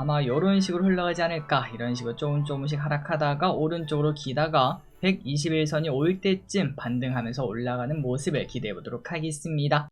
아마 이런 식으로 흘러가지 않을까. 이런 식으로 조금씩 하락하다가 오른쪽으로 기다가 121선이 올 때쯤 반등하면서 올라가는 모습을 기대해 보도록 하겠습니다.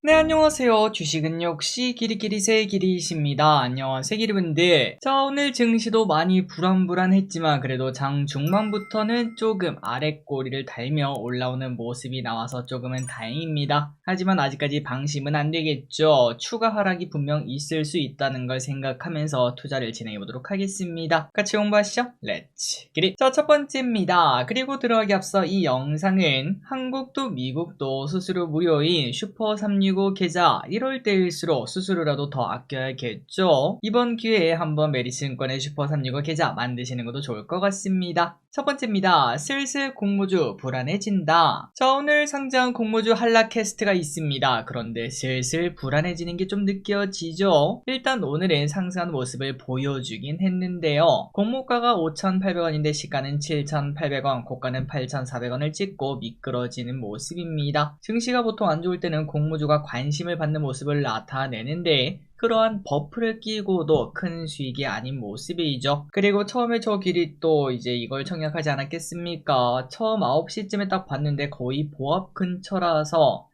네, 안녕하세요. 주식은 역시 기리기리새 기리십니다. 안녕하세요, 기리분들. 자, 오늘 증시도 많이 불안했지만 그래도 장 중반부터는 조금 아랫꼬리를 달며 올라오는 모습이 나와서 조금은 다행입니다. 하지만 아직까지 방심은 안 되겠죠. 추가 하락이 분명 있을 수 있다는 걸 생각하면서 투자를 진행해 보도록 하겠습니다. 같이 공부하시죠. 렛츠 기리. 자, 첫 번째입니다. 그리고 들어가기 앞서 이 영상은 한국도 미국도 수수료 무료인 슈퍼365 계좌 이럴 때일수록 수수료라도 더 아껴야겠죠. 이번 기회에 한번 메리츠증권의 슈퍼365 계좌 만드시는 것도 좋을 것 같습니다. 첫 번째입니다. 슬슬 공모주 불안해진다. 자, 오늘 상장 공모주 한락 캐스트가 있습니다. 그런데 슬슬 불안해지는 게 좀 느껴지죠. 일단 오늘은 상승한 모습을 보여주긴 했는데요. 공모가가 5,800원인데 시가는 7,800원, 고가는 8,400원을 찍고 미끄러지는 모습입니다. 증시가 보통 안 좋을 때는 공모주가 관심을 받는 모습을 나타내는데 그러한 버프를 끼고도 큰 수익이 아닌 모습이죠. 그리고 처음에 저 길이 또 이제 이걸 청약하지 않았겠습니까? 처음 9시쯤에 딱 봤는데 거의 보합 근처라서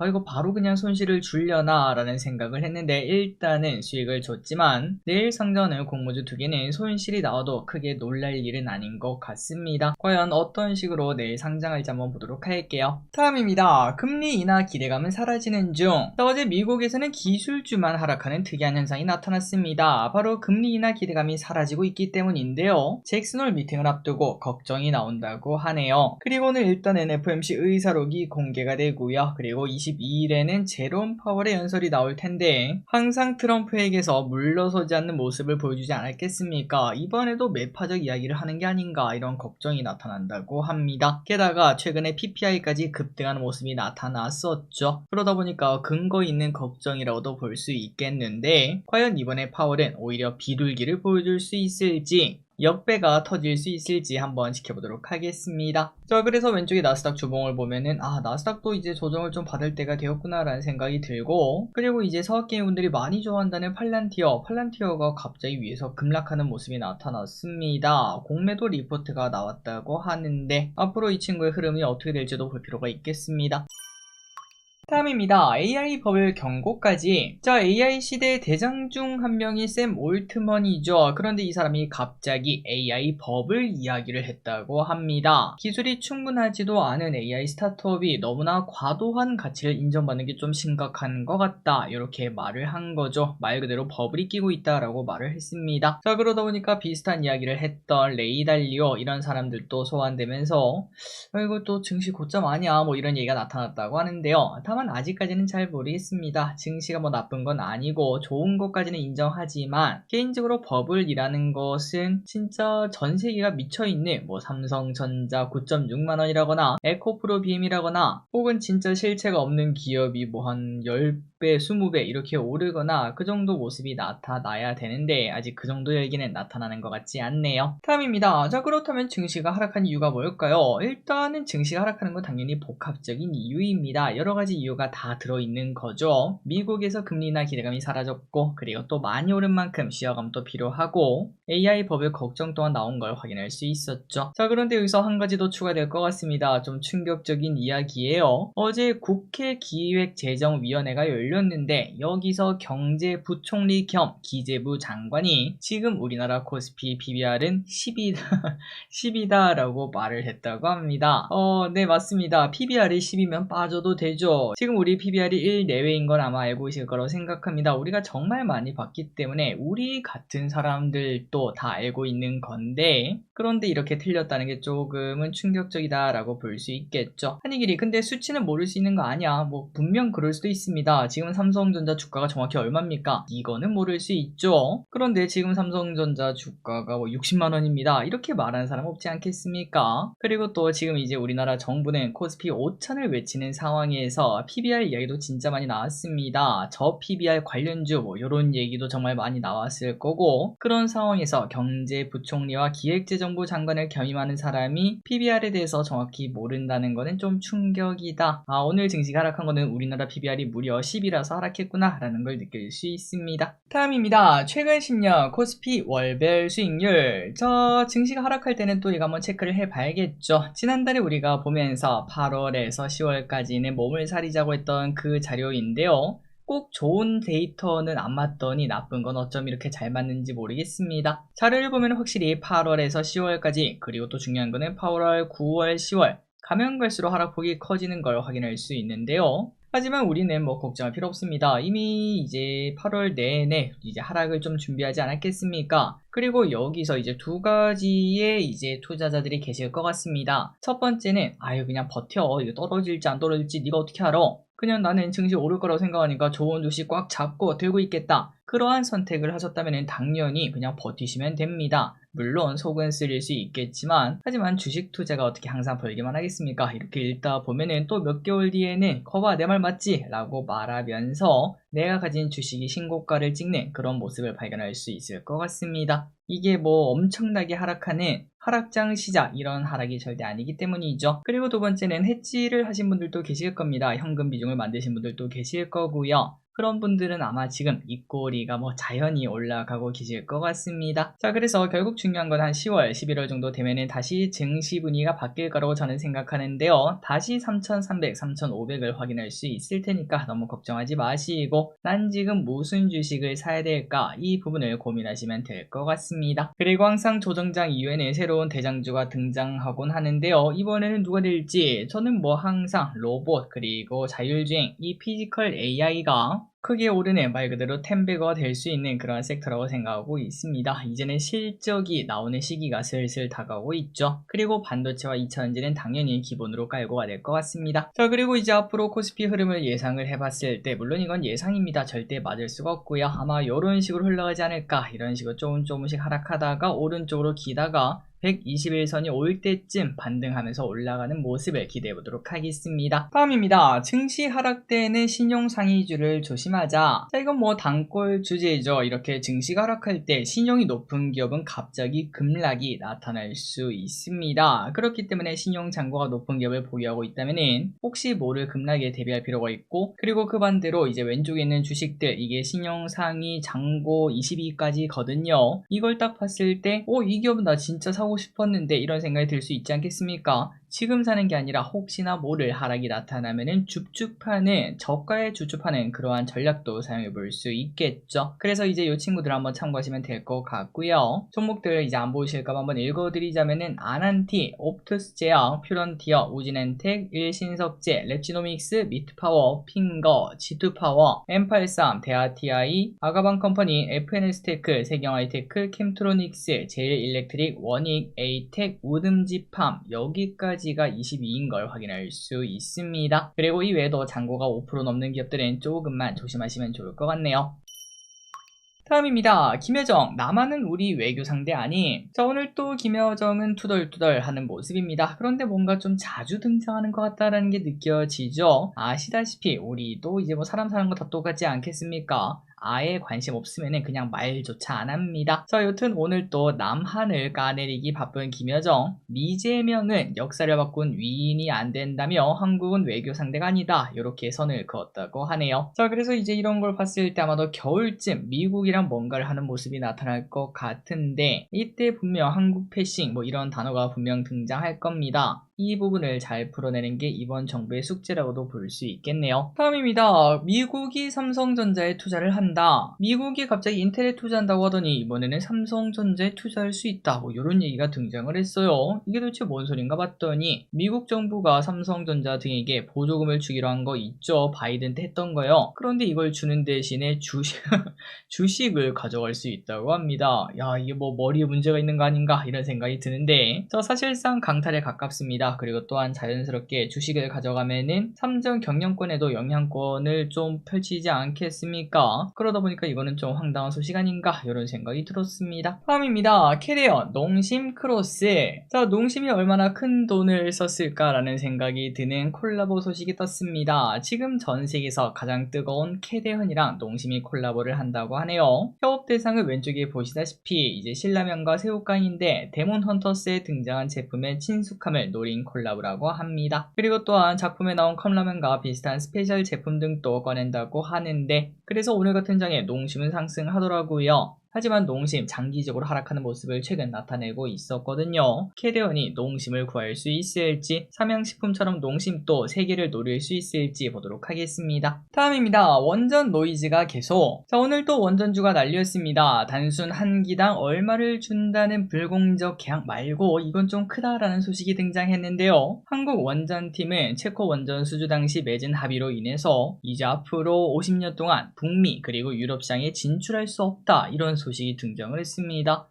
이거 바로 그냥 손실을 주려나 라는 생각을 했는데 일단은 수익을 줬지만 내일 상장하는 공모주 2개는 손실이 나와도 크게 놀랄 일은 아닌 것 같습니다. 과연 어떤 식으로 내일 상장할지 한번 보도록 할게요. 다음입니다. 금리 인하 기대감은 사라지는 중. 어제 미국에서는 기술주만 하락하는 특이한 현상이 나타났습니다. 바로 금리 인하 기대감이 사라지고 있기 때문인데요. 잭슨홀 미팅을 앞두고 걱정이 나온다고 하네요. 그리고는 일단은 FOMC 의사록이 공개가 되고요. 그리고 22일에는 제롬 파월의 연설이 나올 텐데 항상 트럼프에게서 물러서지 않는 모습을 보여주지 않았겠습니까? 이번에도 매파적 이야기를 하는 게 아닌가 이런 걱정이 나타난다고 합니다. 게다가 최근에 PPI까지 급등하는 모습이 나타났었죠. 그러다 보니까 근거 있는 걱정이라고도 볼 수 있겠는데 과연 이번에 파월은 오히려 비둘기를 보여줄 수 있을지 역배가 터질 수 있을지 한번 지켜보도록 하겠습니다. 자, 그래서 왼쪽에 나스닥 주봉을 보면은 나스닥도 이제 조정을 좀 받을 때가 되었구나 라는 생각이 들고 그리고 이제 서학개미분들이 많이 좋아한다는 팔란티어가 갑자기 위에서 급락하는 모습이 나타났습니다. 공매도 리포트가 나왔다고 하는데 앞으로 이 친구의 흐름이 어떻게 될지도 볼 필요가 있겠습니다. 다음입니다. AI 버블 경고까지. 자, AI 시대의 대장 중 한 명이 샘 올트먼이죠. 그런데 이 사람이 갑자기 AI 버블 이야기를 했다고 합니다. 기술이 충분하지도 않은 AI 스타트업이 너무나 과도한 가치를 인정받는 게 좀 심각한 것 같다. 이렇게 말을 한 거죠. 말 그대로 버블이 끼고 있다라고 말을 했습니다. 자, 그러다 보니까 비슷한 이야기를 했던 레이 달리오 이런 사람들도 소환되면서 이거 또 증시 고점 아니야 뭐 이런 얘기가 나타났다고 하는데요. 다만 아직까지는 잘 모르겠습니다. 증시가 뭐 나쁜 건 아니고 좋은 것까지는 인정하지만 개인적으로 버블이라는 것은 진짜 전 세계가 미쳐있는 뭐 삼성전자 9.6만원이라거나 에코프로 BM이라거나 혹은 진짜 실체가 없는 기업이 뭐 한 10배 20배 이렇게 오르거나 그 정도 모습이 나타나야 되는데 아직 그 정도 얘기는 나타나는 것 같지 않네요. 다음입니다. 자, 그렇다면 증시가 하락한 이유가 뭘까요? 일단은 증시가 하락하는 건 당연히 복합적인 이유입니다. 여러가지 이유가 다 들어있는 거죠. 미국에서 금리 인하 기대감이 사라졌고 그리고 또 많이 오른 만큼 쉬어감도 필요하고 AI 버블 걱정 또한 나온 걸 확인할 수 있었죠. 자, 그런데 여기서 한 가지 더 추가될 것 같습니다. 좀 충격적인 이야기예요. 어제 국회 기획재정위원회가 열렸는데 여기서 경제부총리 겸 기재부 장관이 지금 우리나라 코스피 PBR은 10이다 라고 말을 했다고 합니다. 네, 맞습니다. PBR이 10이면 빠져도 되죠. 지금 우리 PBR이 1 내외인 건 아마 알고 계실 거라고 생각합니다. 우리가 정말 많이 봤기 때문에 우리 같은 사람들도 다 알고 있는 건데 그런데 이렇게 틀렸다는 게 조금은 충격적이다 라고 볼 수 있겠죠. 한이길이 근데 수치는 모를 수 있는 거 아니야. 뭐 분명 그럴 수도 있습니다. 지금 삼성전자 주가가 정확히 얼마입니까? 이거는 모를 수 있죠. 그런데 지금 삼성전자 주가가 뭐 60만원입니다. 이렇게 말하는 사람 없지 않겠습니까? 그리고 또 지금 이제 우리나라 정부는 코스피 5,000을 외치는 상황에서 PBR 이야기도 진짜 많이 나왔습니다. 저 PBR 관련주 뭐 이런 얘기도 정말 많이 나왔을 거고, 그런 상황에서 경제부총리와 기획재정부 장관을 겸임하는 사람이 PBR에 대해서 정확히 모른다는 거는 좀 충격이다. 오늘 증시가 하락한 거는 우리나라 PBR이 무려 10이라서 하락했구나 라는 걸 느낄 수 있습니다. 다음입니다. 최근 10년 코스피 월별 수익률. 저 증시가 하락할 때는 또 이거 한번 체크를 해봐야겠죠. 지난달에 우리가 보면서 8월에서 10월까지는 몸을 사리자고 했던 그 자료인데요. 꼭 좋은 데이터는 안 맞더니 나쁜 건 어쩜 이렇게 잘 맞는지 모르겠습니다. 자료를 보면 확실히 8월에서 10월까지, 그리고 또 중요한 거는 8월, 9월, 10월 가면 갈수록 하락폭이 커지는 걸 확인할 수 있는데요. 하지만 우리는 뭐 걱정할 필요 없습니다. 이미 이제 8월 내내 이제 하락을 좀 준비하지 않았겠습니까? 그리고 여기서 이제 두 가지의 이제 투자자들이 계실 것 같습니다. 첫 번째는 그냥 버텨. 이거 떨어질지 안 떨어질지 네가 어떻게 알아? 그냥 나는 증시 오를 거라고 생각하니까 좋은 주식 꽉 잡고 들고 있겠다. 그러한 선택을 하셨다면 당연히 그냥 버티시면 됩니다. 물론 속은 쓰릴 수 있겠지만, 하지만 주식 투자가 어떻게 항상 벌기만 하겠습니까? 이렇게 읽다 보면은 또 몇 개월 뒤에는 거봐 내 말 맞지? 라고 말하면서 내가 가진 주식이 신고가를 찍는 그런 모습을 발견할 수 있을 것 같습니다. 이게 뭐 엄청나게 하락하는 하락장 시작, 이런 하락이 절대 아니기 때문이죠. 그리고 두 번째는 해지를 하신 분들도 계실 겁니다. 현금 비중을 만드신 분들도 계실 거고요. 그런 분들은 아마 지금 이 꼬리가 뭐 자연히 올라가고 계실 것 같습니다. 자, 그래서 결국 중요한 건 한 10월, 11월 정도 되면은 다시 증시 분위기가 바뀔 거라고 저는 생각하는데요. 다시 3,300, 3,500을 확인할 수 있을 테니까 너무 걱정하지 마시고, 난 지금 무슨 주식을 사야 될까? 이 부분을 고민하시면 될 것 같습니다. 그리고 항상 조정장 이후에는 새로운 대장주가 등장하곤 하는데요. 이번에는 누가 될지, 저는 뭐 항상 로봇 그리고 자율주행, 이 피지컬 AI가 크게 오르는 말 그대로 텐베거가 될 수 있는 그런 섹터라고 생각하고 있습니다. 이제는 실적이 나오는 시기가 슬슬 다가오고 있죠. 그리고 반도체와 2차전지는 당연히 기본으로 깔고가 될 것 같습니다. 자, 그리고 이제 앞으로 코스피 흐름을 예상을 해봤을 때, 물론 이건 예상입니다. 절대 맞을 수가 없고요. 아마 이런 식으로 흘러가지 않을까. 이런 식으로 조금씩 하락하다가 오른쪽으로 기다가 121선이 올 때쯤 반등하면서 올라가는 모습을 기대해 보도록 하겠습니다. 다음입니다. 증시 하락 때에는 신용상위주를 조심하자. 자, 이건 뭐 단골 주제죠. 이렇게 증시가 하락할 때 신용이 높은 기업은 갑자기 급락이 나타날 수 있습니다. 그렇기 때문에 신용잔고가 높은 기업을 보유하고 있다면 혹시 모를 급락에 대비할 필요가 있고, 그리고 그 반대로 이제 왼쪽에 있는 주식들, 이게 신용상위 잔고 22까지 거든요. 이걸 딱 봤을 때 이 기업은 나 진짜 사고 싶었는데, 이런 생각이 들 수 있지 않겠습니까? 지금 사는 게 아니라 혹시나 모를 하락이 나타나면은 줍줍하는, 저가에 줍줍하는 그러한 전략도 사용해 볼 수 있겠죠. 그래서 이제 이 친구들 한번 참고하시면 될 것 같고요. 종목들 이제 안 보이실까 봐 한번 읽어드리자면은 아난티, 옵투스제약, 퓨런티어, 우진엔텍, 일신석재, 랩지노믹스, 미트파워, 핑거, G2파워, M83, 대하TI, 아가방컴퍼니, FNS테크, 세경하이테크, 캠트로닉스, 제일일렉트릭, 원익, 에이텍, 우듬지팜, 여기까지가 22인 걸 확인할 수 있습니다. 그리고 이외에도 잔고가 5% 넘는 기업들은 조금만 조심하시면 좋을 것 같네요. 다음입니다. 김여정, 나만은 우리 외교 상대 아니. 자, 오늘 또 김여정은 투덜투덜 하는 모습입니다. 그런데 뭔가 좀 자주 등장하는 것 같다라는 게 느껴지죠. 아시다시피 우리도 이제 뭐 사람 사는 거 다 똑같지 않겠습니까? 아예 관심 없으면 그냥 말조차 안 합니다. 자, 여튼 오늘 또 남한을 까내리기 바쁜 김여정, 미제명은 역사를 바꾼 위인이 안 된다며 한국은 외교 상대가 아니다, 이렇게 선을 그었다고 하네요. 자, 그래서 이제 이런 걸 봤을 때 아마도 겨울쯤 미국이랑 뭔가를 하는 모습이 나타날 것 같은데, 이때 분명 한국 패싱 뭐 이런 단어가 분명 등장할 겁니다. 이 부분을 잘 풀어내는 게 이번 정부의 숙제라고도 볼 수 있겠네요. 다음입니다. 미국이 삼성전자에 투자를 한다. 미국이 갑자기 인텔에 투자한다고 하더니 이번에는 삼성전자에 투자할 수 있다, 뭐 이런 얘기가 등장을 했어요. 이게 도대체 뭔 소린가 봤더니 미국 정부가 삼성전자 등에게 보조금을 주기로 한 거 있죠. 바이든 때 했던 거요. 그런데 이걸 주는 대신에 주식을 가져갈 수 있다고 합니다. 야, 이게 뭐 머리에 문제가 있는 거 아닌가 이런 생각이 드는데, 저 사실상 강탈에 가깝습니다. 있습니다. 그리고 또한 자연스럽게 주식을 가져가면은 삼성 경영권에도 영향권을 좀 펼치지 않겠습니까? 그러다 보니까 이거는 좀 황당한 소식 아닌가 이런 생각이 들었습니다. 다음입니다. 캐리어 농심 크로스. 자, 농심이 얼마나 큰 돈을 썼을까라는 생각이 드는 콜라보 소식이 떴습니다. 지금 전 세계에서 가장 뜨거운 캐대헌이랑 농심이 콜라보를 한다고 하네요. 협업 대상을 왼쪽에 보시다시피 이제 신라면과 새우깡인데 데몬 헌터스에 등장한 제품의 친숙함을 노린 콜라보라고 합니다. 그리고 또한 작품에 나온 컵라면과 비슷한 스페셜 제품 등도 꺼낸다고 하는데, 그래서 오늘 같은 장에 농심은 상승하더라고요. 하지만 농심 장기적으로 하락하는 모습을 최근 나타내고 있었거든요. 캐대헌이 농심을 구할 수 있을지, 삼양식품처럼 농심도 세계를 노릴 수 있을지 보도록 하겠습니다. 다음입니다. 원전 노이즈가 계속. 자, 오늘 또 원전주가 난리였습니다. 단순 한 기당 얼마를 준다는 불공정 계약 말고 이건 좀 크다라는 소식이 등장했는데요. 한국 원전팀은 체코 원전 수주 당시 맺은 합의로 인해서 이제 앞으로 50년 동안 북미 그리고 유럽 시장에 진출할 수 없다, 이런 소식이 등장을 했습니다.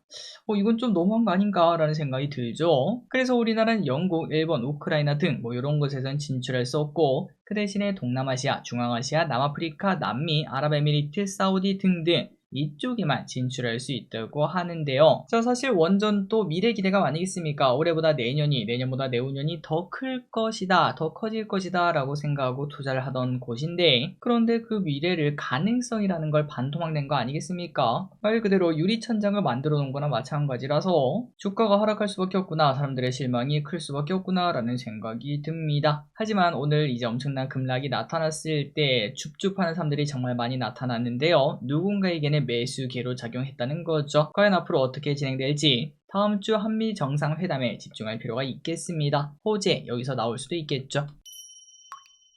이건 좀 너무한 거 아닌가 라는 생각이 들죠. 그래서 우리나라는 영국, 일본, 우크라이나 등 이런 곳에선 진출할 수 없고, 그 대신에 동남아시아, 중앙아시아, 남아프리카, 남미, 아랍에미리트, 사우디 등등 이쪽에만 진출할 수 있다고 하는데요. 자, 사실 원전도 미래 기대감 아니겠습니까? 올해보다 내년이, 내년보다 내후년이 더 클 것이다, 더 커질 것이다 라고 생각하고 투자를 하던 곳인데, 그런데 그 미래를 가능성이라는 걸 반토막낸 거 아니겠습니까? 말 그대로 유리천장을 만들어 놓은 거나 마찬가지라서 주가가 하락할 수밖에 없구나, 사람들의 실망이 클 수밖에 없구나 라는 생각이 듭니다. 하지만 오늘 이제 엄청난 급락이 나타났을 때 줍줍하는 사람들이 정말 많이 나타났는데요. 누군가에게는 매수기로 작용했다는 거죠. 과연 앞으로 어떻게 진행될지 다음 주 한미 정상회담에 집중할 필요가 있겠습니다. 호재 여기서 나올 수도 있겠죠.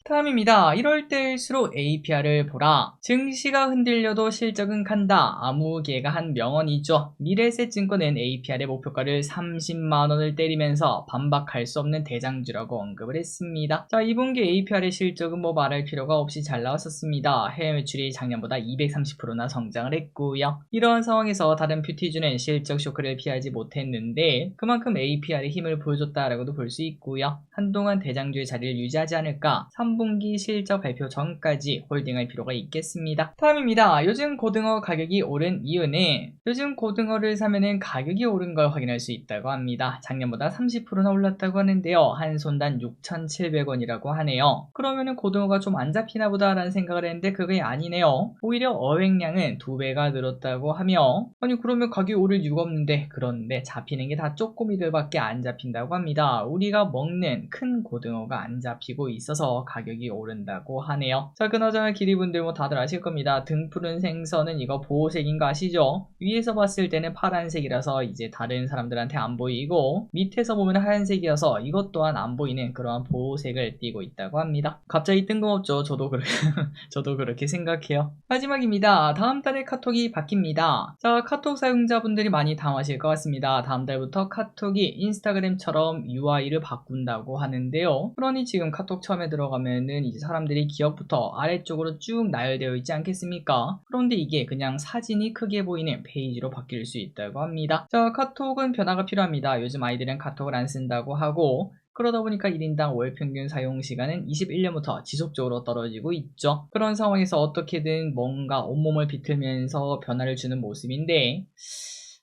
다음입니다. 이럴 때일수록 APR을 보라. 증시가 흔들려도 실적은 간다. 아무개가 한 명언이죠. 미래에셋증권은 APR의 목표가를 30만원을 때리면서 반박할 수 없는 대장주라고 언급을 했습니다. 자, 2분기 APR의 실적은 말할 필요가 없이 잘 나왔었습니다. 해외 매출이 작년보다 230%나 성장을 했고요. 이러한 상황에서 다른 뷰티주는 실적 쇼크를 피하지 못했는데 그만큼 APR의 힘을 보여줬다라고도 볼 수 있고요. 한동안 대장주의 자리를 유지하지 않을까, 3분기 실적 발표 전까지 홀딩할 필요가 있겠습니다. 다음입니다. 요즘 고등어 가격이 오른 이유는, 요즘 고등어를 사면은 가격이 오른 걸 확인할 수 있다고 합니다. 작년보다 30%나 올랐다고 하는데요. 한 손당 6,700원이라고 하네요. 그러면은 고등어가 좀 안 잡히나 보다라는 생각을 했는데 그게 아니네요. 오히려 어획량은 2배가 늘었다고 하며, 아니 그러면 가격이 오를 이유가 없는데, 그런데 잡히는 게 다 쪼꼬미들밖에 안 잡힌다고 합니다. 우리가 먹는 큰 고등어가 안 잡히고 있어서 가격이 오른다고 하네요. 자, 그나저나 기리분들 다들 아실 겁니다. 등푸른 생선은 이거 보호색인 거 아시죠? 위에서 봤을 때는 파란색이라서 이제 다른 사람들한테 안 보이고, 밑에서 보면 하얀색이어서 이것 또한 안 보이는 그러한 보호색을 띠고 있다고 합니다. 갑자기 뜬금없죠? 저도 그렇게 생각해요. 마지막입니다. 다음 달에 카톡이 바뀝니다. 자, 카톡 사용자분들이 많이 당하실 것 같습니다. 다음 달부터 카톡이 인스타그램처럼 UI를 바꾼다고 하는데요. 그러니 지금 카톡 처음에 들어가면은 이제 사람들이 기억부터 아래쪽으로 쭉 나열되어 있지 않겠습니까? 그런데 이게 그냥 사진이 크게 보이는 페이지로 바뀔 수 있다고 합니다. 자, 카톡은 변화가 필요합니다. 요즘 아이들은 카톡을 안 쓴다고 하고, 그러다 보니까 1인당 월 평균 사용 시간은 21년부터 지속적으로 떨어지고 있죠. 그런 상황에서 어떻게든 뭔가 온몸을 비틀면서 변화를 주는 모습인데,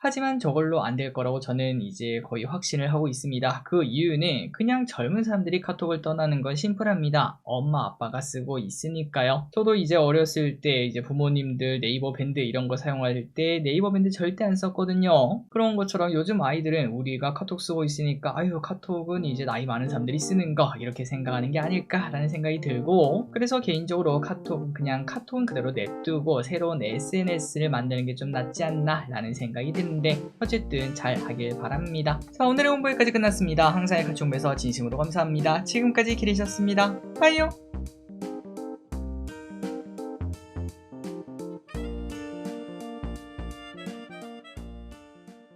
하지만 저걸로 안 될 거라고 저는 이제 거의 확신을 하고 있습니다. 그 이유는 그냥 젊은 사람들이 카톡을 떠나는 건 심플합니다. 엄마 아빠가 쓰고 있으니까요. 저도 이제 어렸을 때 이제 부모님들 네이버 밴드 이런 거 사용할 때 네이버 밴드 절대 안 썼거든요. 그런 것처럼 요즘 아이들은 우리가 카톡 쓰고 있으니까 아유 카톡은 이제 나이 많은 사람들이 쓰는 거, 이렇게 생각하는 게 아닐까라는 생각이 들고, 그래서 개인적으로 그냥 카톡은 그대로 냅두고 새로운 SNS를 만드는 게 좀 낫지 않나 라는 생각이 듭니다. 어쨌든 잘 하길 바랍니다. 자, 오늘의 홍보 여기까지 끝났습니다. 항상의 같이 홍보해서 진심으로 감사합니다. 지금까지 기리셨습니다. 빠이요.